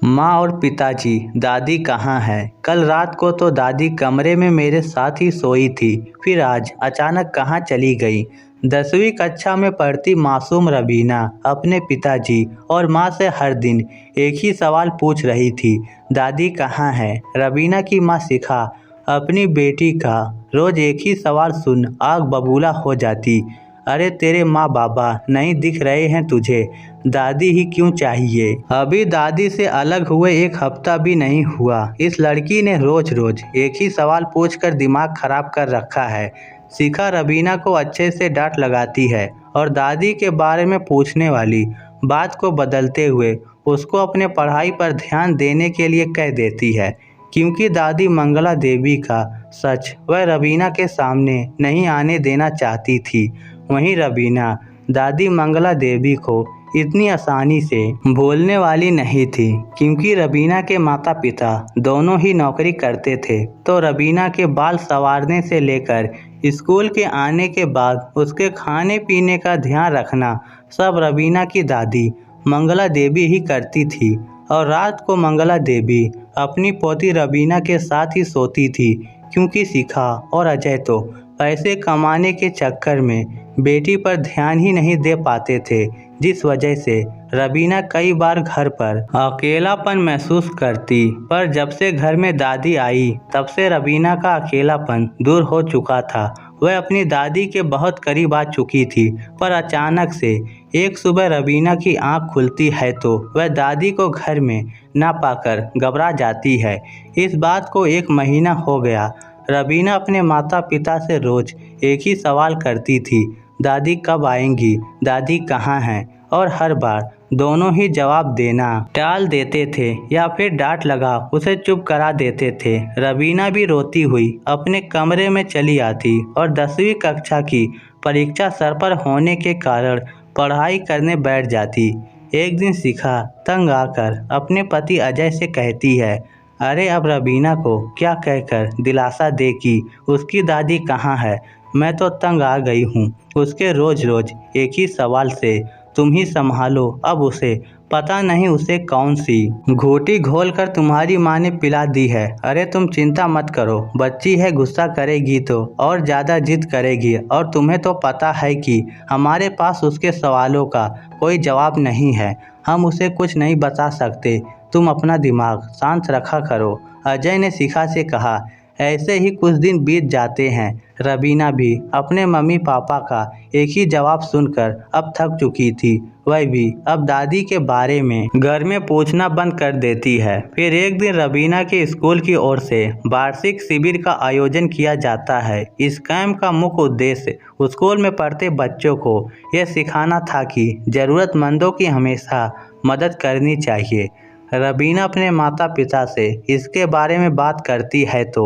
माँ और पिताजी, दादी कहाँ है? कल रात को तो दादी कमरे में मेरे साथ ही सोई थी, फिर आज अचानक कहाँ चली गई? 10वीं कक्षा में पढ़ती मासूम रबीना अपने पिताजी और माँ से हर दिन एक ही सवाल पूछ रही थी, दादी कहाँ है? रबीना की माँ शिखा अपनी बेटी का रोज एक ही सवाल सुन आग बबूला हो जाती। अरे तेरे माँ बाबा नहीं दिख रहे हैं तुझे? दादी ही क्यों चाहिए? अभी दादी से अलग हुए एक हफ्ता भी नहीं हुआ, इस लड़की ने रोज रोज एक ही सवाल पूछकर दिमाग खराब कर रखा है। शिखा रबीना को अच्छे से डांट लगाती है और दादी के बारे में पूछने वाली बात को बदलते हुए उसको अपने पढ़ाई पर ध्यान देने के लिए कह देती है, क्योंकि दादी मंगला देवी का सच वह रबीना के सामने नहीं आने देना चाहती थी। वहीं रबीना दादी मंगला देवी को इतनी आसानी से भूलने वाली नहीं थी, क्योंकि रबीना के माता पिता दोनों ही नौकरी करते थे। तो रबीना के बाल संवारने से लेकर स्कूल के आने के बाद उसके खाने पीने का ध्यान रखना सब रबीना की दादी मंगला देवी ही करती थी। और रात को मंगला देवी अपनी पोती रबीना के साथ ही सोती थी, क्योंकि शिखा और अजय तो पैसे कमाने के चक्कर में बेटी पर ध्यान ही नहीं दे पाते थे, जिस वजह से रबीना कई बार घर पर अकेलापन महसूस करती। पर जब से घर में दादी आई तब से रबीना का अकेलापन दूर हो चुका था। वह अपनी दादी के बहुत करीब आ चुकी थी, पर अचानक से एक सुबह रबीना की आंख खुलती है तो वह दादी को घर में ना पाकर घबरा जाती है। इस बात को 1 महीना हो गया। रबीना अपने माता पिता से रोज एक ही सवाल करती थी, दादी कब आएंगी, दादी कहाँ हैं? और हर बार दोनों ही जवाब देना टाल देते थे या फिर डांट लगा उसे चुप करा देते थे। रबीना भी रोती हुई अपने कमरे में चली आती और 10वीं कक्षा की परीक्षा सर पर होने के कारण पढ़ाई करने बैठ जाती। एक दिन शिखा तंग आकर अपने पति अजय से कहती है, अरे अब रबीना को क्या कहकर दिलासा दे कि उसकी दादी कहाँ है? मैं तो तंग आ गई हूँ उसके रोज रोज एक ही सवाल से। तुम ही संभालो, अब उसे पता नहीं उसे कौन सी घोटी घोल कर तुम्हारी माँ ने पिला दी है। अरे तुम चिंता मत करो, बच्ची है, गुस्सा करेगी तो और ज़्यादा जिद करेगी, और तुम्हें तो पता है कि हमारे पास उसके सवालों का कोई जवाब नहीं है, हम उसे कुछ नहीं बता सकते, तुम अपना दिमाग शांत रखा करो। अजय ने शिखा से कहा। ऐसे ही कुछ दिन बीत जाते हैं। रबीना भी अपने मम्मी पापा का एक ही जवाब सुनकर अब थक चुकी थी। वह भी अब दादी के बारे में घर में पूछना बंद कर देती है। फिर एक दिन रबीना के स्कूल की ओर से वार्षिक शिविर का आयोजन किया जाता है। इस कैंप का मुख्य उद्देश्य स्कूल में पढ़ते बच्चों को यह सिखाना था कि ज़रूरतमंदों की हमेशा मदद करनी चाहिए। रबीना अपने माता पिता से इसके बारे में बात करती है तो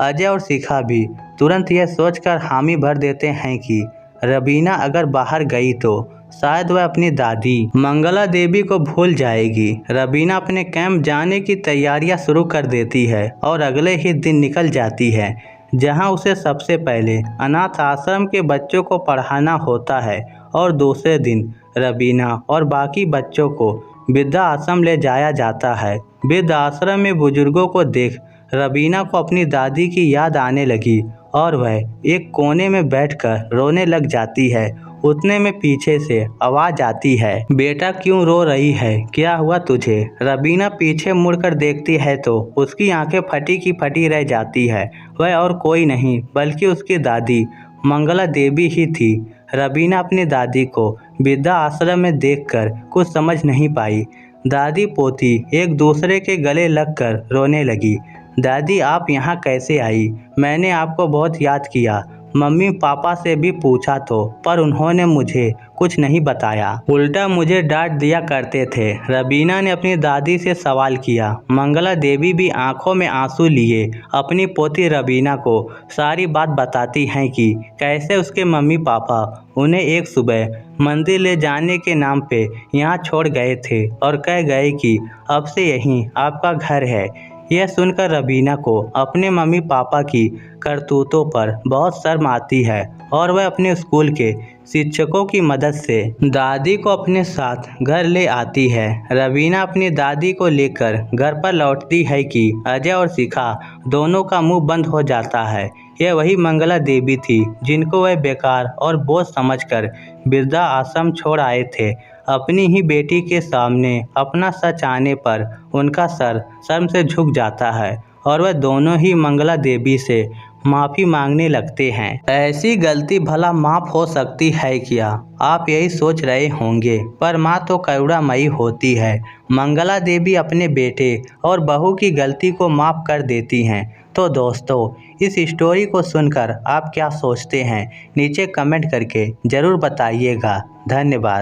अजय और शिखा भी तुरंत यह सोचकर हामी भर देते हैं कि रबीना अगर बाहर गई तो शायद वह अपनी दादी मंगला देवी को भूल जाएगी। रबीना अपने कैंप जाने की तैयारियां शुरू कर देती है और अगले ही दिन निकल जाती है, जहां उसे सबसे पहले अनाथ आश्रम के बच्चों को पढ़ाना होता है और दूसरे दिन रबीना और बाकी बच्चों को वृद्धा आश्रम ले जाया जाता है। वृद्ध आश्रम में बुजुर्गों को देख रबीना को अपनी दादी की याद आने लगी और वह एक कोने में बैठकर रोने लग जाती है। उतने में पीछे से आवाज आती है, बेटा क्यों रो रही है, क्या हुआ तुझे? रबीना पीछे मुड़कर देखती है तो उसकी आंखें फटी की फटी रह जाती है। वह और कोई नहीं बल्कि उसकी दादी मंगला देवी ही थी। रबीना अपनी दादी को वृद्धा आश्रम में देखकर कुछ समझ नहीं पाई। दादी पोती एक दूसरे के गले लगकर रोने लगी। दादी आप यहाँ कैसे आई? मैंने आपको बहुत याद किया, मम्मी पापा से भी पूछा तो पर उन्होंने मुझे कुछ नहीं बताया, उल्टा मुझे डांट दिया करते थे। रबीना ने अपनी दादी से सवाल किया। मंगला देवी भी आंखों में आंसू लिए अपनी पोती रबीना को सारी बात बताती हैं कि कैसे उसके मम्मी पापा उन्हें एक सुबह मंदिर ले जाने के नाम पे यहाँ छोड़ गए थे और कह गए कि अब से यहीं आपका घर है। यह सुनकर रबीना को अपने मम्मी पापा की करतूतों पर बहुत शर्म आती है और वह अपने स्कूल के शिक्षकों की मदद से दादी को अपने साथ घर ले आती है। रवीना अपनी दादी को लेकर घर पर लौटती है कि अजय और शिखा दोनों का मुंह बंद हो जाता है। यह वही मंगला देवी थी जिनको वह बेकार और बोझ समझकर वृद्धा आश्रम छोड़ आए थे। अपनी ही बेटी के सामने अपना सच आने पर उनका सर शर्म से झुक जाता है और वह दोनों ही मंगला देवी से माफ़ी मांगने लगते हैं। ऐसी गलती भला माफ़ हो सकती है क्या, आप यही सोच रहे होंगे, पर माँ तो करुणामयी होती है। मंगला देवी अपने बेटे और बहू की गलती को माफ़ कर देती हैं। तो दोस्तों, इस स्टोरी को सुनकर आप क्या सोचते हैं, नीचे कमेंट करके ज़रूर बताइएगा। धन्यवाद।